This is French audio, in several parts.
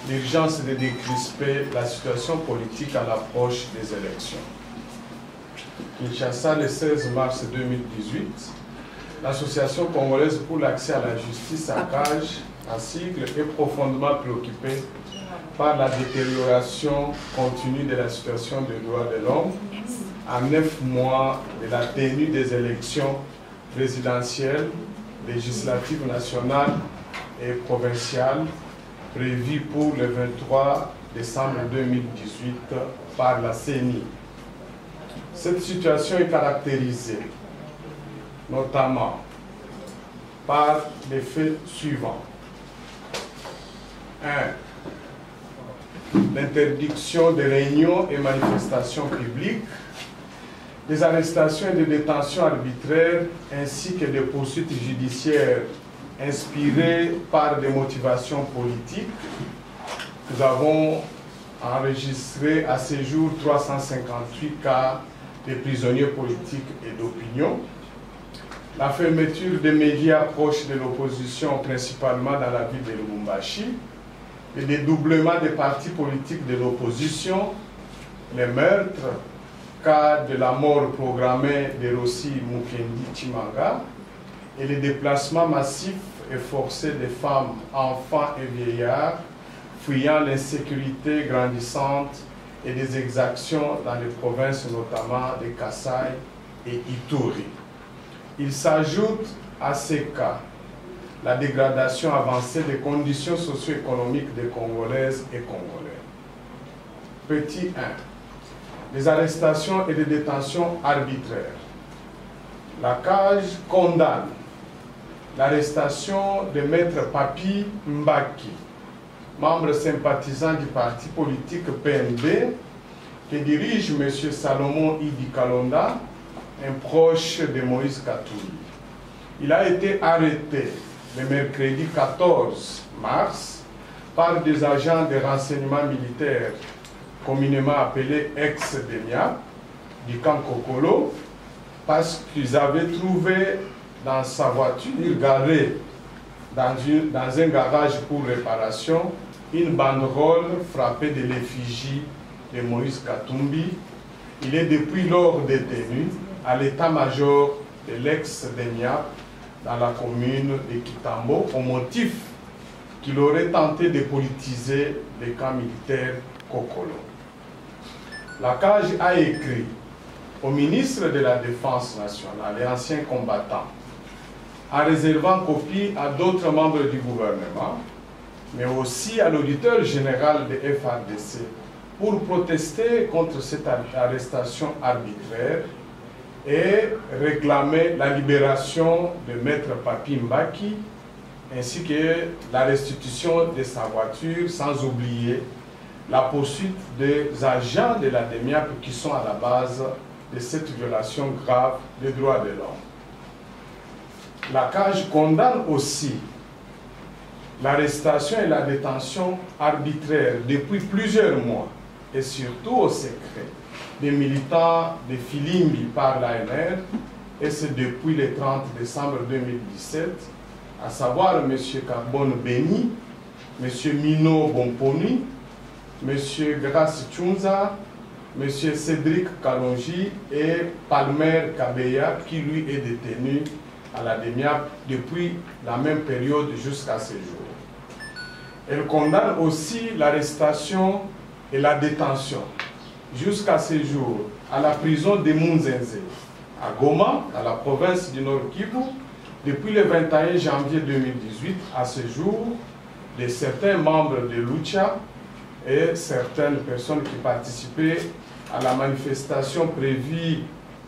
l'urgence de décrisper la situation politique à l'approche des élections. Kinshasa, le 16 mars 2018, l'Association congolaise pour l'accès à la justice, ACAJ, en sigle, est profondément préoccupée par la détérioration continue de la situation des droits de l'homme à 9 mois de la tenue des élections présidentielles, législatives nationales et provinciales prévues pour le 23 décembre 2018 par la CENI. Cette situation est caractérisée notamment par les faits suivants. 1. L'interdiction des réunions et manifestations publiques, des arrestations et des détentions arbitraires, ainsi que des poursuites judiciaires inspirées par des motivations politiques. Nous avons enregistré à ce jour 358 cas de prisonniers politiques et d'opinion. La fermeture des médias proches de l'opposition, principalement dans la ville de Lubumbashi, le dédoublement des partis politiques de l'opposition, les meurtres, cas de la mort programmée de Rossi Mukendi Chimanga, et les déplacements massifs et forcés des femmes, enfants et vieillards, fuyant l'insécurité grandissante et des exactions dans les provinces notamment de Kasaï et Ituri. Il s'ajoute à ces cas la dégradation avancée des conditions socio-économiques des Congolaises et Congolais. Petit 1. Les arrestations et les détentions arbitraires. La CAJ condamne l'arrestation de Maître Papi Mbaki, membre sympathisant du parti politique PNB, que dirige M. Salomon Idi Kalonda, un proche de Moïse Katumbi. Il a été arrêté le mercredi 14 mars par des agents de renseignement militaire communément appelés ex-DEMIA du camp Kokolo, parce qu'ils avaient trouvé dans sa voiture garée dans un garage pour réparation une banderole frappée de l'effigie de Moïse Katumbi. Il est depuis lors détenu à l'état-major de l'ex-DEMIA dans la commune de Kitambo au motif qu'il aurait tenté de politiser les camps militaires Kokolo. La CAJ a écrit au ministre de la Défense nationale et ancien combattant, en réservant copie à d'autres membres du gouvernement, mais aussi à l'auditeur général de FARDC, pour protester contre cette arrestation arbitraire et réclamer la libération de Maître Papi Mbaki, ainsi que la restitution de sa voiture, sans oublier la poursuite des agents de la DEMIAP qui sont à la base de cette violation grave des droits de l'homme. La CAJ condamne aussi l'arrestation et la détention arbitraire depuis plusieurs mois et surtout au secret des militants de Filimbi par l'ANR, et c'est depuis le 30 décembre 2017, à savoir M. Carbone Beni, M. Mino Bomponi, M. Grace Tchunza, M. Cédric Kalonji et Palmer Kabeya, qui lui est détenu à la DEMIAP depuis la même période jusqu'à ce jour. Elle condamne aussi l'arrestation et la détention jusqu'à ce jour à la prison de Munzenze, à Goma, dans la province du Nord Kivu, depuis le 21 janvier 2018 à ce jour, de certains membres de Lucha et certaines personnes qui participaient à la manifestation prévue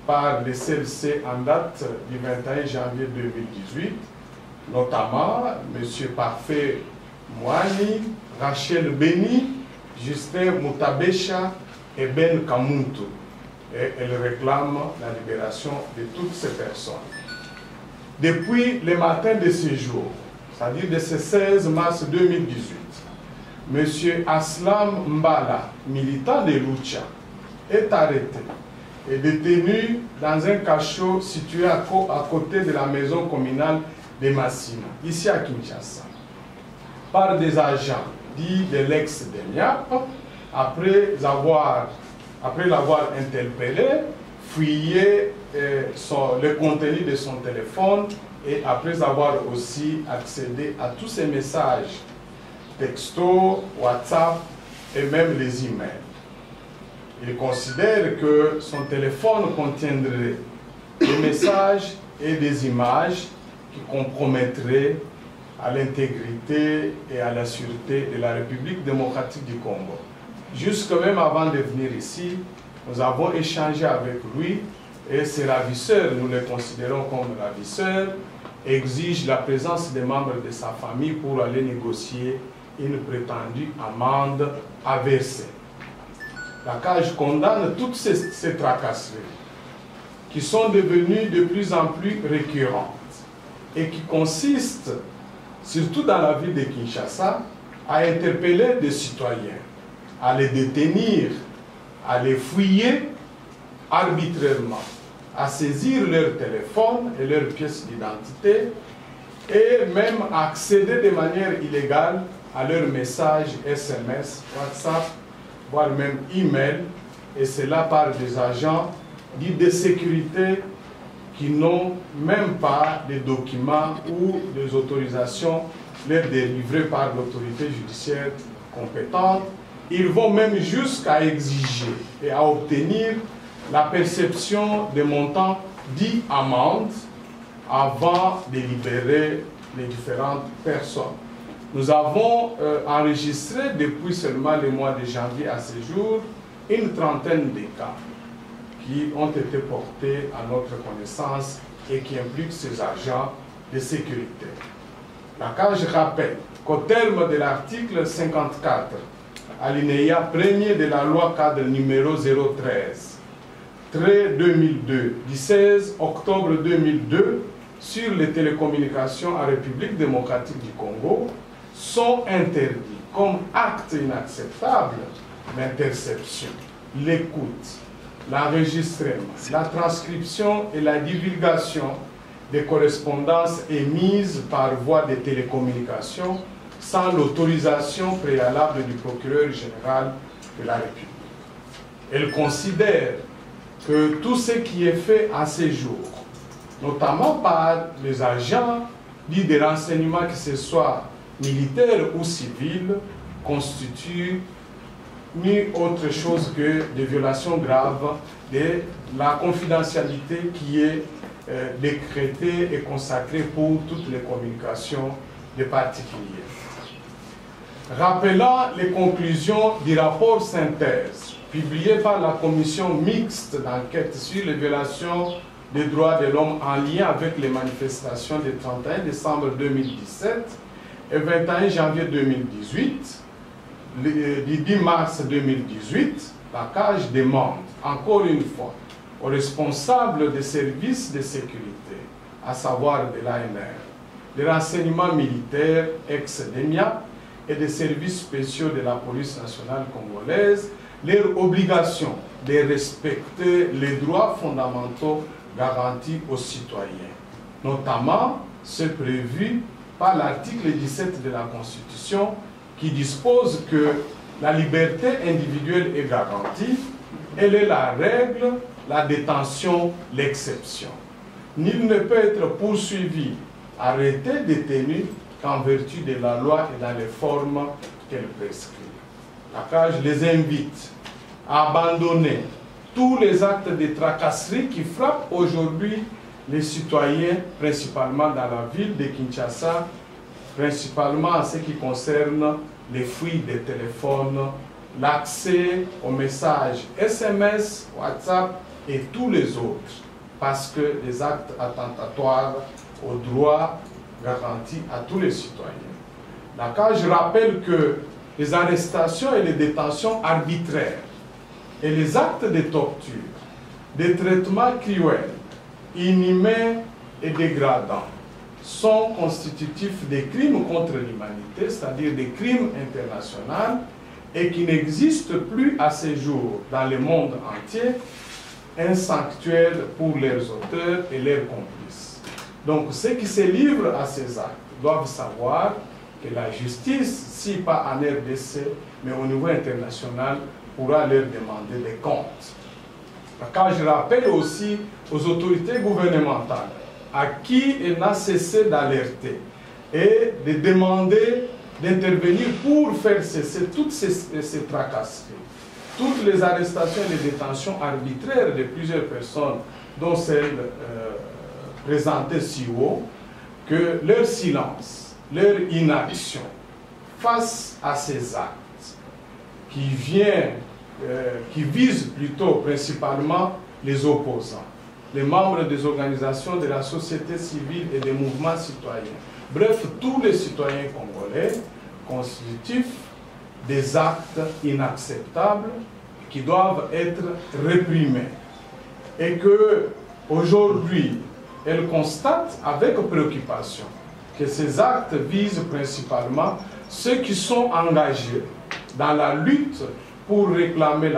par le CLC en date du 21 janvier 2018, notamment M. Parfait Mouani, Rachel Beni, Justin Mutabesha et Ben Kamuntu. Et elle réclame la libération de toutes ces personnes. Depuis le matin de ce jour, c'est-à-dire de ce 16 mars 2018, M. Aslam Mbala, militant de Lucha, est arrêté et détenu dans un cachot situé à côté de la maison communale de Massina, ici à Kinshasa, par des agents dit de l'ex-DENIAP, après l'avoir interpellé, fouillé le contenu de son téléphone et après avoir aussi accédé à tous ses messages, textos, WhatsApp et même les emails. Il considère que son téléphone contiendrait des messages et des images qui compromettraient à l'intégrité et à la sûreté de la République démocratique du Congo. Jusque même avant de venir ici, nous avons échangé avec lui et ses ravisseurs, nous les considérons comme ravisseurs, exigent la présence des membres de sa famille pour aller négocier une prétendue amende à verser. La CAJ condamne toutes ces tracasseries qui sont devenues de plus en plus récurrentes et qui consistent, surtout dans la ville de Kinshasa, à interpeller des citoyens, à les détenir, à les fouiller arbitrairement, à saisir leur téléphone et leurs pièces d'identité et même à accéder de manière illégale à leurs messages SMS, WhatsApp, voire même email, et cela par des agents dits de sécurité qui n'ont même pas de documents ou des autorisations leur délivrées par l'autorité judiciaire compétente. Ils vont même jusqu'à exiger et à obtenir la perception des montants dits amendes avant de libérer les différentes personnes. Nous avons enregistré depuis seulement le mois de janvier à ce jour une trentaine de cas qui ont été portés à notre connaissance et qui impliquent ces agents de sécurité. La CAJ rappelle qu'au terme de l'article 54, alinéa 1er de la loi cadre numéro 013/2002 du 16 octobre 2002 sur les télécommunications en République démocratique du Congo, sont interdits comme acte inacceptable l'interception, l'écoute, l'enregistrement, la transcription et la divulgation des correspondances émises par voie de télécommunications sans l'autorisation préalable du procureur général de la République. Elle considère que tout ce qui est fait à ce jour, notamment par les agents dits de renseignement, que ce soit militaires ou civils, constitue ni autre chose que des violations graves de la confidentialité qui est décrétée et consacrée pour toutes les communications des particuliers. Rappelant les conclusions du rapport synthèse publié par la commission mixte d'enquête sur les violations des droits de l'homme en lien avec les manifestations du 31 décembre 2017 et 21 janvier 2018, du 10 mars 2018, la CAJ demande encore une fois aux responsables des services de sécurité, à savoir de l'ANR, des renseignements militaires ex-DENIAP et des services spéciaux de la police nationale congolaise, leur obligation de respecter les droits fondamentaux garantis aux citoyens, notamment ceux prévus par l'article 17 de la Constitution qui dispose que la liberté individuelle est garantie, elle est la règle, la détention l'exception. Nul ne peut être poursuivi, arrêté, détenu qu'en vertu de la loi et dans les formes qu'elle prescrit. La CAJ les invite à abandonner tous les actes de tracasserie qui frappent aujourd'hui les citoyens, principalement dans la ville de Kinshasa, principalement en ce qui concerne les fuites des téléphones, l'accès aux messages SMS, WhatsApp et tous les autres, parce que des actes attentatoires aux droits garantis à tous les citoyens. La CAJ rappelle que les arrestations et les détentions arbitraires et les actes de torture, des traitements cruels, inhumains et dégradants sont constitutifs des crimes contre l'humanité, c'est-à-dire des crimes internationaux, et qui n'existent plus à ce jour dans le monde entier un sanctuaire pour leurs auteurs et leurs complices. Donc ceux qui se livrent à ces actes doivent savoir que la justice, si pas en RDC, mais au niveau international, pourra leur demander des comptes. Car je rappelle aussi aux autorités gouvernementales à qui elle n'a cessé d'alerter et de demander d'intervenir pour faire cesser toutes ces tracasseries, toutes les arrestations et les détentions arbitraires de plusieurs personnes, dont celle présentée si haut, que leur silence, leur inaction face à ces actes qui visent plutôt principalement les opposants, les membres des organisations de la société civile et des mouvements citoyens, bref, tous les citoyens congolais constituent des actes inacceptables qui doivent être réprimés. Et que aujourd'hui, elle constate avec préoccupation que ces actes visent principalement ceux qui sont engagés dans la lutte pour réclamer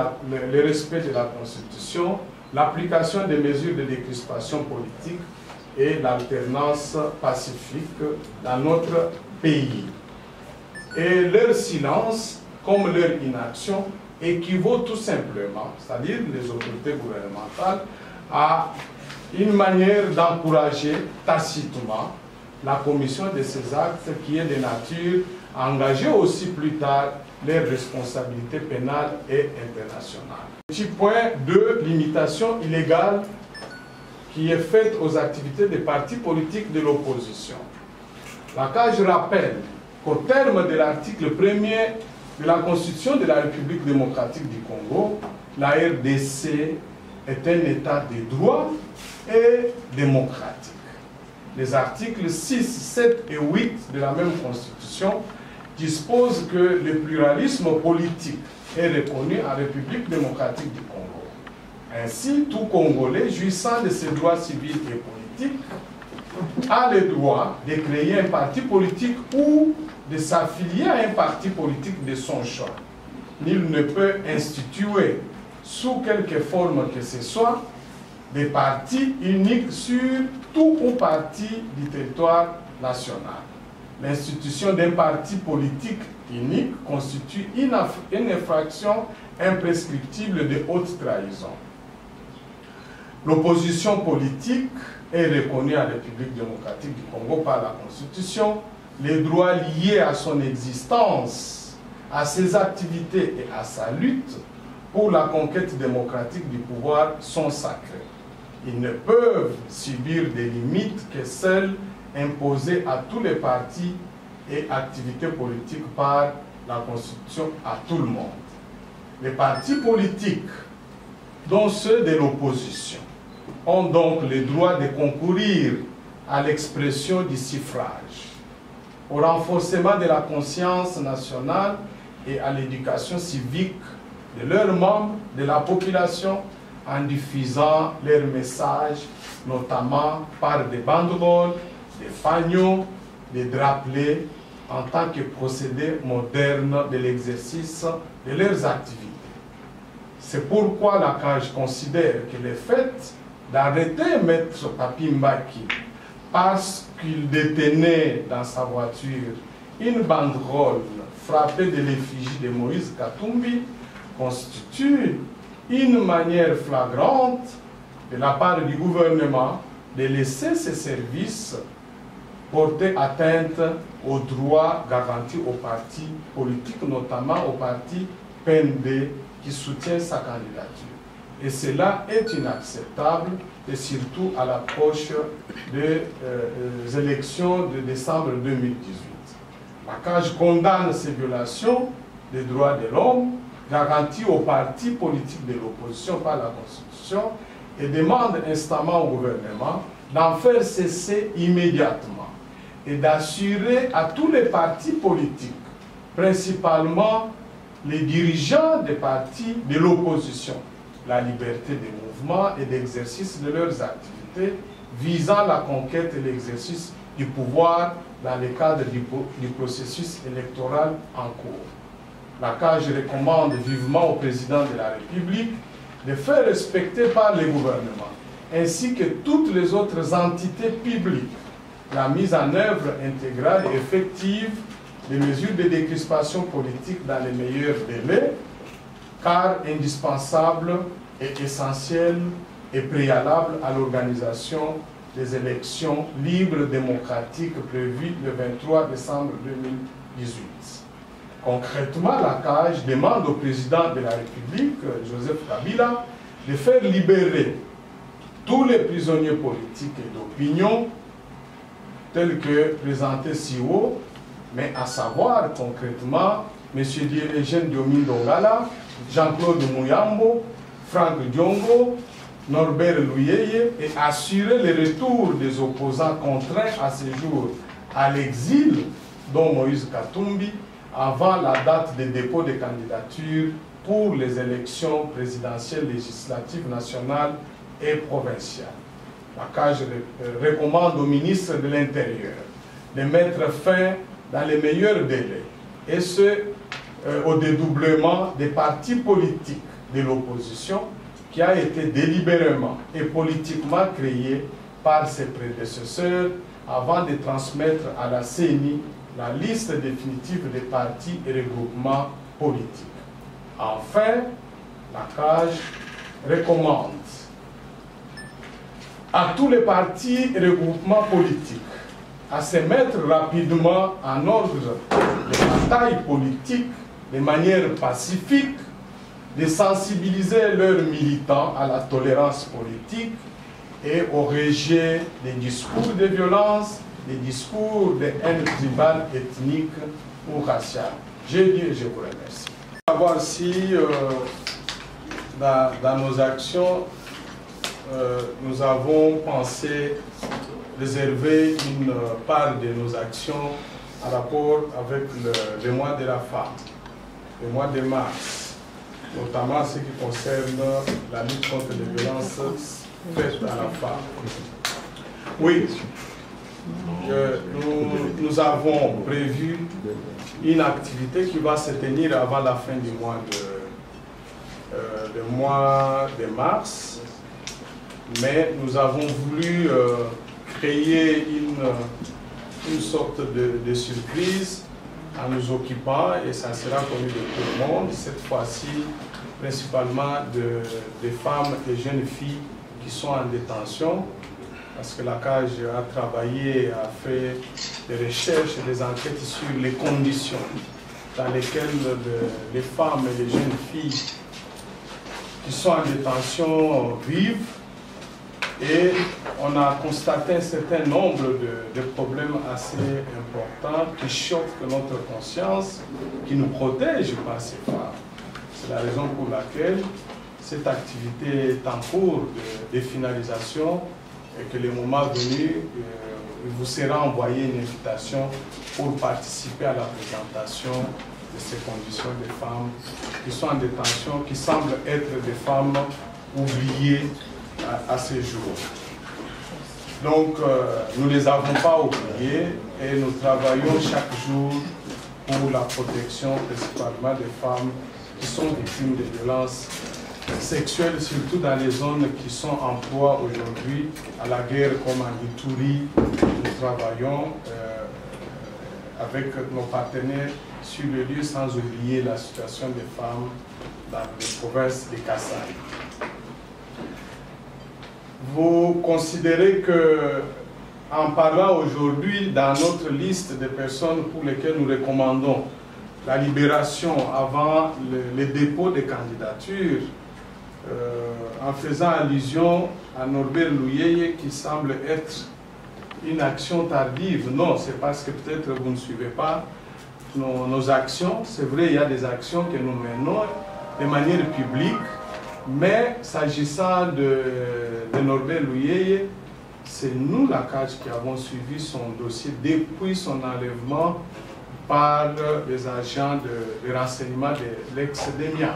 le respect de la Constitution, l'application des mesures de décrispation politique et l'alternance pacifique dans notre pays. Et leur silence, comme leur inaction, équivaut tout simplement, c'est-à-dire les autorités gouvernementales, à une manière d'encourager tacitement la commission de ces actes qui est de nature à engager aussi plus tard leurs responsabilités pénales et internationales. Petit point 2, limitation illégale qui est faite aux activités des partis politiques de l'opposition. Là, je rappelle qu'au terme de l'article 1er de la Constitution de la République démocratique du Congo, la RDC est un État de droit et démocratique. Les articles 6, 7 et 8 de la même Constitution disposent que le pluralisme politique est reconnu en République démocratique du Congo. Ainsi, tout Congolais jouissant de ses droits civils et politiques a le droit de créer un parti politique ou de s'affilier à un parti politique de son choix. Nul ne peut instituer, sous quelque forme que ce soit, des partis uniques sur tout ou partie du territoire national. L'institution d'un parti politique unique constitue une infraction imprescriptible de haute trahison. L'opposition politique est reconnue en République démocratique du Congo par la Constitution. Les droits liés à son existence, à ses activités et à sa lutte pour la conquête démocratique du pouvoir sont sacrés. Ils ne peuvent subir des limites que celles imposées à tous les partis et activités politiques par la Constitution à tout le monde. Les partis politiques, dont ceux de l'opposition, ont donc le droit de concourir à l'expression du suffrage, au renforcement de la conscience nationale et à l'éducation civique de leurs membres, de la population, en diffusant leurs messages, notamment par des banderoles, des fanions, des drapelets, en tant que procédé moderne de l'exercice de leurs activités. C'est pourquoi la CAJ considère que le fait d'arrêter M. Papi Mbaki parce qu'il détenait dans sa voiture une banderole frappée de l'effigie de Moïse Katumbi constitue une manière flagrante de la part du gouvernement de laisser ses services porter atteinte aux droits garantis aux partis politiques, notamment au parti PND qui soutient sa candidature. Et cela est inacceptable, et surtout à l'approche des élections de décembre 2018. La CAJ condamne ces violations des droits de l'homme garanties aux partis politiques de l'opposition par la Constitution et demande instamment au gouvernement d'en faire cesser immédiatement et d'assurer à tous les partis politiques, principalement les dirigeants des partis de l'opposition, la liberté des mouvements et d'exercice de leurs activités visant la conquête et l'exercice du pouvoir dans le cadre du processus électoral en cours. La CAJ recommande vivement au président de la République de faire respecter par le gouvernement, ainsi que toutes les autres entités publiques, la mise en œuvre intégrale et effective des mesures de décrispation politique dans les meilleurs délais, car indispensable et essentiel et préalable à l'organisation des élections libres démocratiques prévues le 23 décembre 2018. Concrètement, la CAJ demande au président de la République, Joseph Kabila, de faire libérer tous les prisonniers politiques et d'opinion tels que présentés si haut, mais à savoir concrètement M. Eugène Diomi Dongala, Jean-Claude Mouyambo, Franck Diongo, Norbert Luyeye, et assurer le retour des opposants contraints à ce jour à l'exil, dont Moïse Katumbi, avant la date de dépôt des candidatures pour les élections présidentielles, législatives, nationales et provinciales. La CAJ recommande au ministre de l'Intérieur de mettre fin dans les meilleurs délais, et ce, au dédoublement des partis politiques de l'opposition qui a été délibérément et politiquement créé par ses prédécesseurs avant de transmettre à la CENI la liste définitive des partis et regroupements politiques. Enfin, la CAJ recommande à tous les partis et regroupements politiques à se mettre rapidement en ordre de bataille politique de manière pacifique, de sensibiliser leurs militants à la tolérance politique et au rejet des discours de violence, des discours de haine tribale, ethnique ou raciale. J'ai dit et je vous remercie. Savoir si dans nos actions, nous avons pensé réserver une part de nos actions en rapport avec le mois de la femme, le mois de mars, notamment ce qui concerne la lutte contre les violences faites à la femme. Oui, nous avons prévu une activité qui va se tenir avant la fin du mois de mars, mais nous avons voulu créer une sorte de surprise en nous occupant, et ça sera connu de tout le monde, cette fois-ci principalement des femmes et jeunes filles qui sont en détention, parce que la CAJ a travaillé, a fait des recherches et des enquêtes sur les conditions dans lesquelles les femmes et les jeunes filles qui sont en détention vivent. Et on a constaté un certain nombre de problèmes assez importants qui choquent notre conscience, qui nous protègent par ces femmes. C'est la raison pour laquelle cette activité est en cours de finalisation et que le moment venu, il vous sera envoyé une invitation pour participer à la présentation de ces conditions des femmes qui sont en détention, qui semblent être des femmes oubliées à ce jour. Donc, nous ne les avons pas oubliés et nous travaillons chaque jour pour la protection principalement des femmes qui sont victimes de violences sexuelles, surtout dans les zones qui sont en proie aujourd'hui à la guerre, comme en Ituri. Nous travaillons avec nos partenaires sur le lieu, sans oublier la situation des femmes dans les provinces de Kasaï. Vous considérez que, en parlant aujourd'hui dans notre liste de personnes pour lesquelles nous recommandons la libération avant le dépôt des candidatures, en faisant allusion à Norbert Luyeye qui semble être une action tardive. Non, c'est parce que peut-être vous ne suivez pas nos actions. C'est vrai, il y a des actions que nous menons de manière publique, mais s'agissant de Norbert Luyeye, c'est nous, la CAJ, qui avons suivi son dossier depuis son enlèvement par les agents de renseignement de l'ex-DEMIA.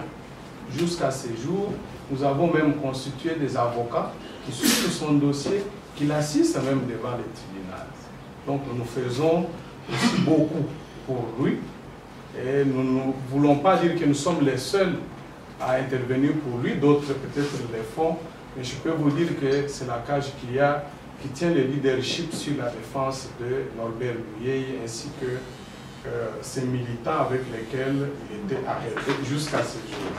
Jusqu'à ce jour, nous avons même constitué des avocats qui suivent son dossier, qui l'assistent même devant les tribunaux. Donc nous faisons aussi beaucoup pour lui, et nous ne voulons pas dire que nous sommes les seuls à intervenir pour lui, d'autres peut-être le font, mais je peux vous dire que c'est la CAJ qui tient le leadership sur la défense de Norbert Luyeye ainsi que ces militants avec lesquels il était arrêté jusqu'à ce jour.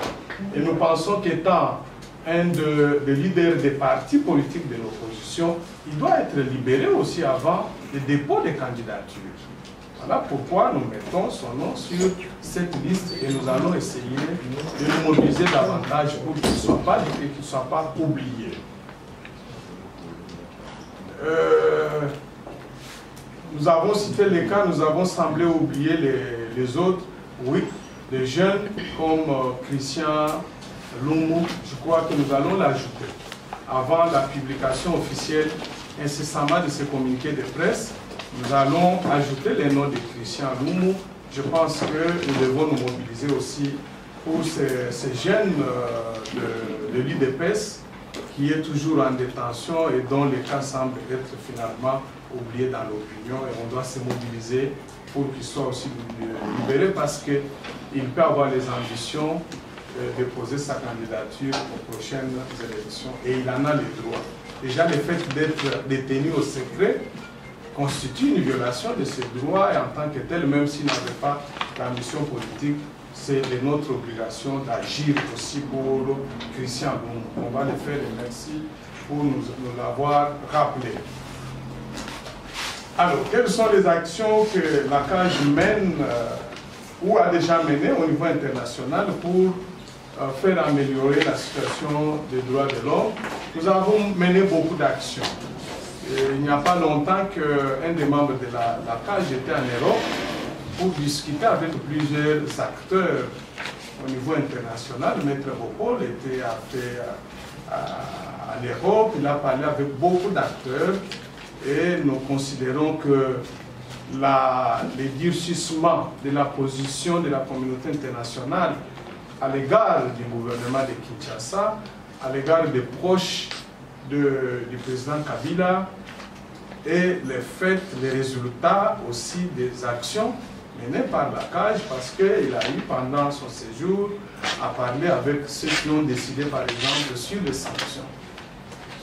Et nous pensons qu'étant un des leaders des partis politiques de l'opposition, il doit être libéré aussi avant le dépôt des candidatures. Voilà pourquoi nous mettons son nom sur cette liste et nous allons essayer de nous mobiliser davantage pour qu'il ne soit pas oublié. Nous avons cité les cas, nous avons semblé oublier les autres. Oui, les jeunes comme Christian Lumu, je crois que nous allons l'ajouter avant la publication officielle incessamment de ces communiqués de presse. Nous allons ajouter les noms de Christian Lumu. Je pense que nous devons nous mobiliser aussi pour ces jeunes de l'IDPS qui est toujours en détention et dont les cas semblent être finalement oubliés dans l'opinion, et on doit se mobiliser pour qu'il soit aussi libéré parce qu'il peut avoir les ambitions de poser sa candidature aux prochaines élections et il en a les droits. Déjà, le fait d'être détenu au secret constitue une violation de ses droits et en tant que tel, même s'il n'avait pas la mission politique, c'est de notre obligation d'agir aussi pour Christian Lumu. On va le faire et merci pour nous l'avoir rappelé. Alors, quelles sont les actions que la CAJ mène ou a déjà menées au niveau international pour faire améliorer la situation des droits de l'homme? Nous avons mené beaucoup d'actions. Il n'y a pas longtemps qu'un des membres de la CAJ était en Europe pour discuter avec plusieurs acteurs au niveau international. Maître Bopol était à l'Europe, il a parlé avec beaucoup d'acteurs et nous considérons que le durcissement de la position de la communauté internationale à l'égard du gouvernement de Kinshasa, à l'égard des proches du président Kabila et les résultats aussi des actions menées par la CAJ parce qu'il a eu pendant son séjour à parler avec ceux qui ont décidé par exemple sur les sanctions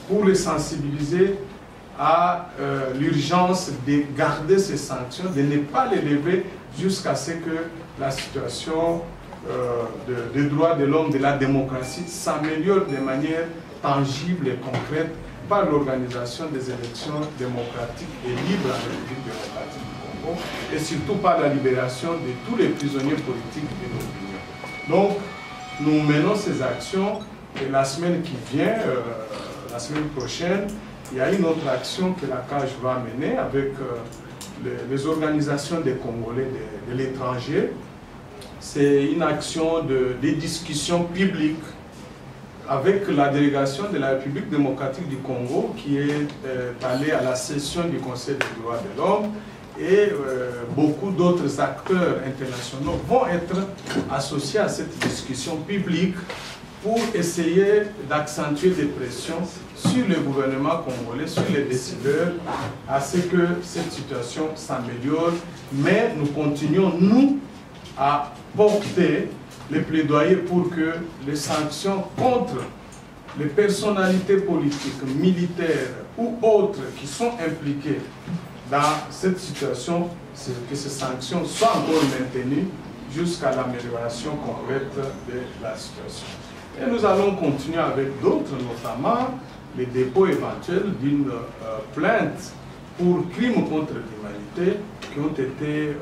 pour les sensibiliser à l'urgence de garder ces sanctions, de ne pas les lever jusqu'à ce que la situation des droits de l'homme, de la démocratie s'améliore de manière tangible et concrète par l'organisation des élections démocratiques et libres en République démocratique du Congo et surtout par la libération de tous les prisonniers politiques de l'opinion. Donc, nous menons ces actions et la semaine qui vient, la semaine prochaine, il y a une autre action que la CAJ va mener avec les organisations des Congolais de l'étranger. C'est une action de discussion publique avec la délégation de la République démocratique du Congo qui est allée à la session du Conseil des droits de l'homme et beaucoup d'autres acteurs internationaux vont être associés à cette discussion publique pour essayer d'accentuer des pressions sur le gouvernement congolais, sur les décideurs, à ce que cette situation s'améliore. Mais nous continuons, nous, à porter les plaidoyers pour que les sanctions contre les personnalités politiques, militaires ou autres qui sont impliquées dans cette situation, que ces sanctions soient encore maintenues jusqu'à l'amélioration complète de la situation. Et nous allons continuer avec d'autres, notamment les dépôts éventuels d'une plainte pour crimes contre l'humanité qui ont été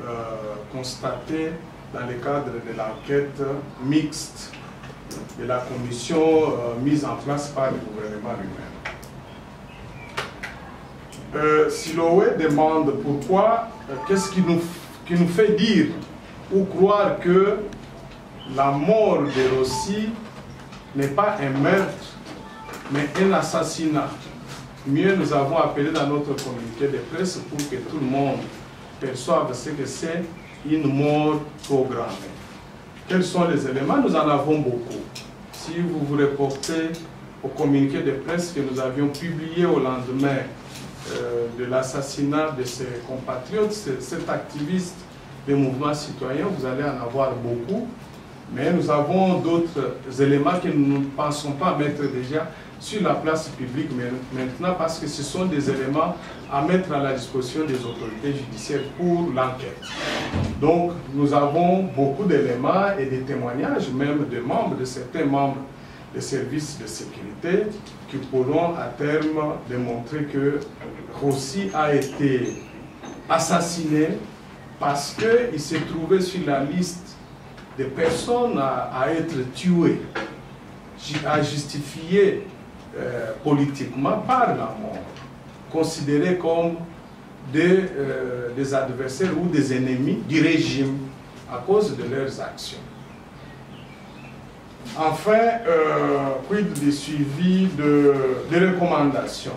constatés dans le cadre de l'enquête mixte de la commission mise en place par le gouvernement lui-même. Siloé demande pourquoi, qu'est-ce qui nous fait dire ou croire que la mort de Rossi n'est pas un meurtre, mais un assassinat. Mieux, nous avons appelé dans notre communiqué de presse pour que tout le monde perçoive ce que c'est une mort programmée. Quels sont les éléments? Nous en avons beaucoup. Si vous vous reportez au communiqué de presse que nous avions publié au lendemain de l'assassinat de ses compatriotes, cet activiste des mouvements citoyens, vous allez en avoir beaucoup. Mais nous avons d'autres éléments que nous ne pensons pas mettre déjà sur la place publique maintenant parce que ce sont des éléments à mettre à la disposition des autorités judiciaires pour l'enquête. Donc, nous avons beaucoup d'éléments et des témoignages, même de certains membres des services de sécurité, qui pourront à terme démontrer que Rossi a été assassiné parce qu'il s'est trouvé sur la liste des personnes à être tuées, à justifier politiquement par la mort, considérés comme des adversaires ou des ennemis du régime à cause de leurs actions. Enfin, quid du suivi des recommandations?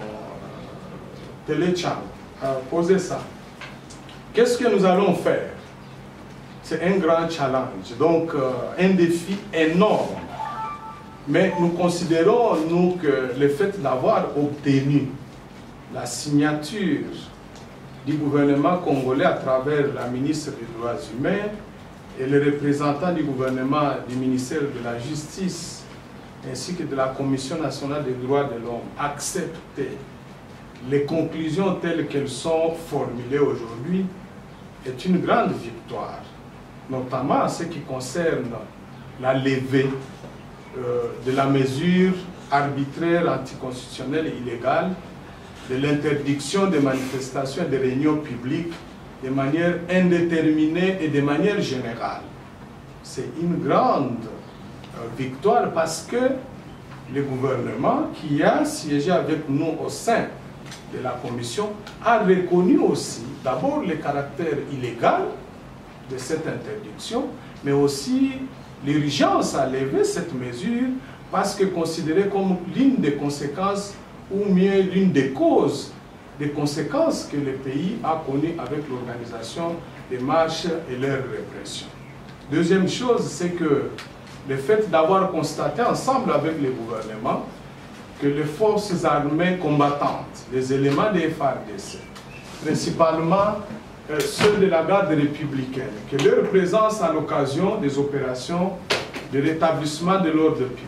Téléchamp a posé ça. Qu'est-ce que nous allons faire? C'est un grand challenge, donc un défi énorme. Mais nous considérons, nous, que le fait d'avoir obtenu la signature du gouvernement congolais à travers la ministre des Droits humains et le représentant du gouvernement du ministère de la Justice ainsi que de la Commission nationale des droits de l'homme accepter les conclusions telles qu'elles sont formulées aujourd'hui est une grande victoire, notamment en ce qui concerne la levée de la mesure arbitraire, anticonstitutionnelle et illégale de l'interdiction des manifestations et des réunions publiques de manière indéterminée et de manière générale. C'est une grande victoire parce que le gouvernement qui a siégé avec nous au sein de la commission a reconnu aussi d'abord le caractère illégal de cette interdiction, mais aussi l'urgence à lever cette mesure parce que considérée comme l'une des conséquences ou mieux l'une des causes des conséquences que le pays a connues avec l'organisation des marches et leur répression. Deuxième chose, c'est que le fait d'avoir constaté ensemble avec le gouvernement que les forces armées combattantes, les éléments des FARDC, principalement ceux de la garde républicaine, que leur présence à l'occasion des opérations de rétablissement de l'ordre public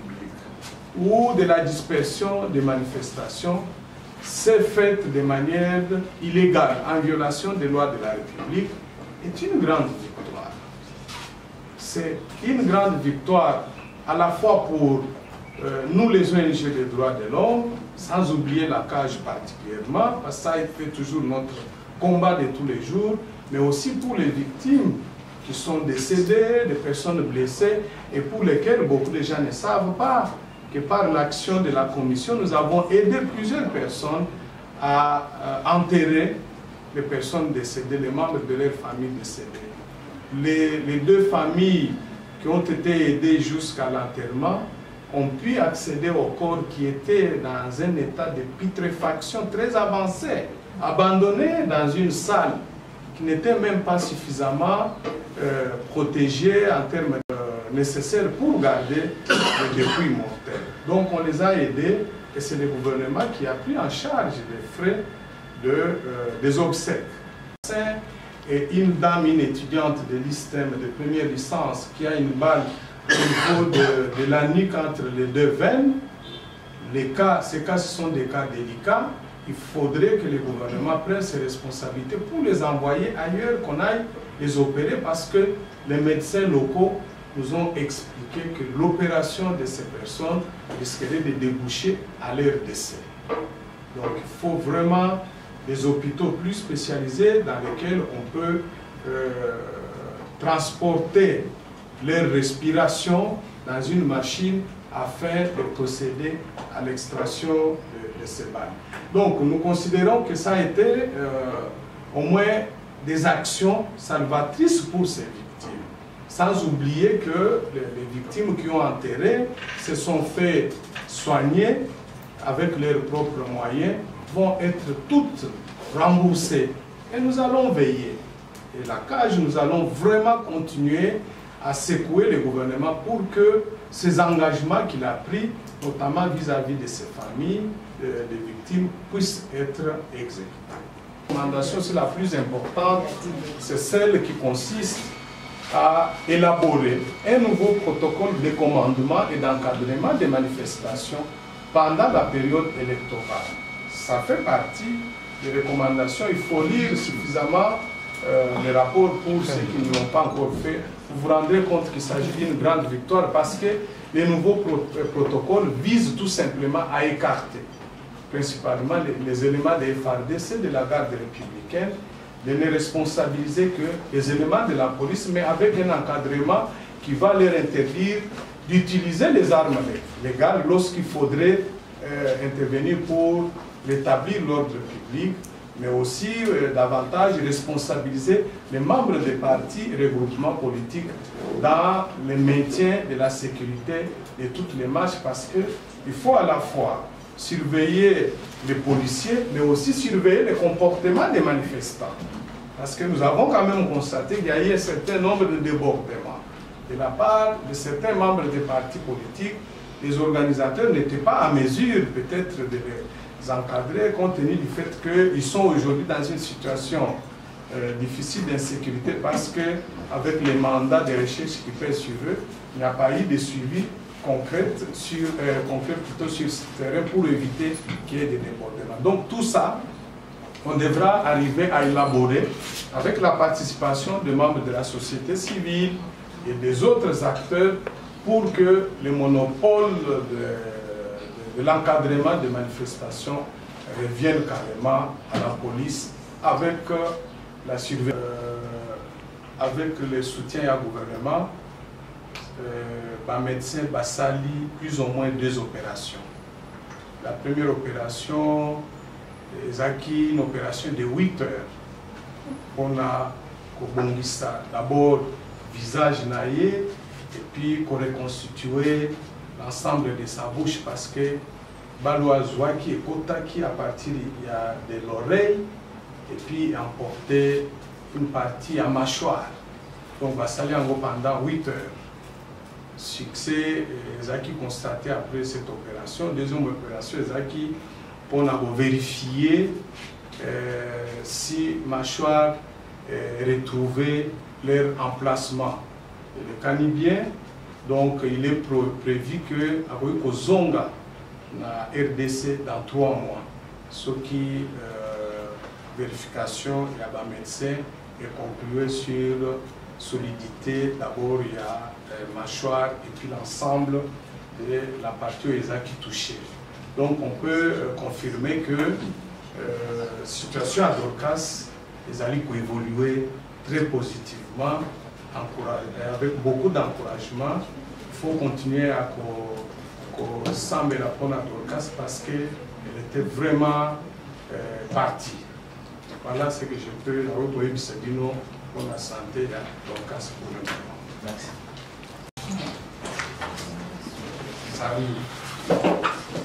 ou de la dispersion des manifestations s'est faite de manière illégale, en violation des lois de la République, est une grande victoire. C'est une grande victoire à la fois pour nous les ONG des droits de l'homme, sans oublier la CAGE particulièrement, parce que ça a été toujours notre combat de tous les jours, mais aussi pour les victimes qui sont décédées, des personnes blessées, et pour lesquelles beaucoup de gens ne savent pas que par l'action de la commission, nous avons aidé plusieurs personnes à enterrer les personnes décédées, les membres de leur famille décédées. Les deux familles qui ont été aidées jusqu'à l'enterrement ont pu accéder au corps qui était dans un état de putréfaction très avancé, abandonné dans une salle qui n'était même pas suffisamment protégée en termes nécessaires pour garder les dépouilles mortelles. Donc on les a aidés et c'est le gouvernement qui a pris en charge les frais des obsèques. Et une dame, une étudiante de l'ISTEM de première licence qui a une balle au niveau de la nuque entre les deux veines, ces cas ce sont des cas délicats. Il faudrait que le gouvernement prenne ses responsabilités pour les envoyer ailleurs, qu'on aille les opérer parce que les médecins locaux nous ont expliqué que l'opération de ces personnes risquerait de déboucher à leur décès. Donc il faut vraiment des hôpitaux plus spécialisés dans lesquels on peut transporter leur respiration dans une machine afin de procéder à l'extraction de ces balles. Donc nous considérons que ça a été au moins des actions salvatrices pour ces victimes. Sans oublier que les victimes qui ont enterré se sont fait soigner avec leurs propres moyens, vont être toutes remboursées. Et nous allons veiller. Et la CAGE, nous allons vraiment continuer à secouer le gouvernement pour que ces engagements qu'il a pris, notamment vis-à-vis de ses familles, des victimes, puissent être exécutés. La recommandation, c'est la plus importante, c'est celle qui consiste à élaborer un nouveau protocole de commandement et d'encadrement des manifestations pendant la période électorale. Ça fait partie des recommandations. Il faut lire suffisamment les rapports pour ceux qui ne l'ont pas encore fait, vous vous rendrez compte qu'il s'agit d'une grande victoire parce que les nouveaux protocoles visent tout simplement à écarter principalement les éléments des FARDC, de la garde républicaine, de ne responsabiliser que les éléments de la police, mais avec un encadrement qui va leur interdire d'utiliser les armes légales lorsqu'il faudrait intervenir pour rétablir l'ordre public, mais aussi davantage responsabiliser les membres des partis et regroupements politiques dans le maintien de la sécurité de toutes les marches, parce qu'il faut à la fois surveiller les policiers, mais aussi surveiller le comportement des manifestants. Parce que nous avons quand même constaté qu'il y a eu un certain nombre de débordements. De la part de certains membres des partis politiques, les organisateurs n'étaient pas à mesure peut-être de les encadrer compte tenu du fait qu'ils sont aujourd'hui dans une situation difficile d'insécurité parce qu'avec les mandats de recherche qui pèsent sur eux, il n'y a pas eu de suivi concret plutôt sur ce terrain pour éviter qu'il y ait des débordements. Donc tout ça, on devra arriver à élaborer avec la participation des membres de la société civile et des autres acteurs pour que le monopole de l'encadrement des manifestations revienne carrément à la police avec la surveillance, avec le soutien au gouvernement. Médecin Bassali, plus ou moins 2 opérations. La première opération, c'est une opération de 8 heures. On a d'abord visage naillé et puis qu'on reconstituait l'ensemble de sa bouche parce que Baloazouaki et Kotaki à partir de l'oreille et puis emportait une partie à mâchoire. Donc Bassali en gros pendant 8 heures. Succès Zaki constaté après cette opération. Deuxième opération Zaki pour vérifier si mâchoire retrouvait leur emplacement. Et le canibien, donc il est prévu que avec Zonga na RDC dans 3 mois. Ce qui vérification il y a un médecin et conclué sur solidité. D'abord il y a mâchoire et puis l'ensemble de la partie qui touchée. Donc on peut confirmer que la situation à Dorcas, les alliés ont évolué très positivement, avec beaucoup d'encouragement. Il faut continuer à s'embêter la prendre à Dorcas parce qu'elle était vraiment partie. Voilà ce que je peux dire pour la santé de Dorcas pour le moment. Merci. Salut.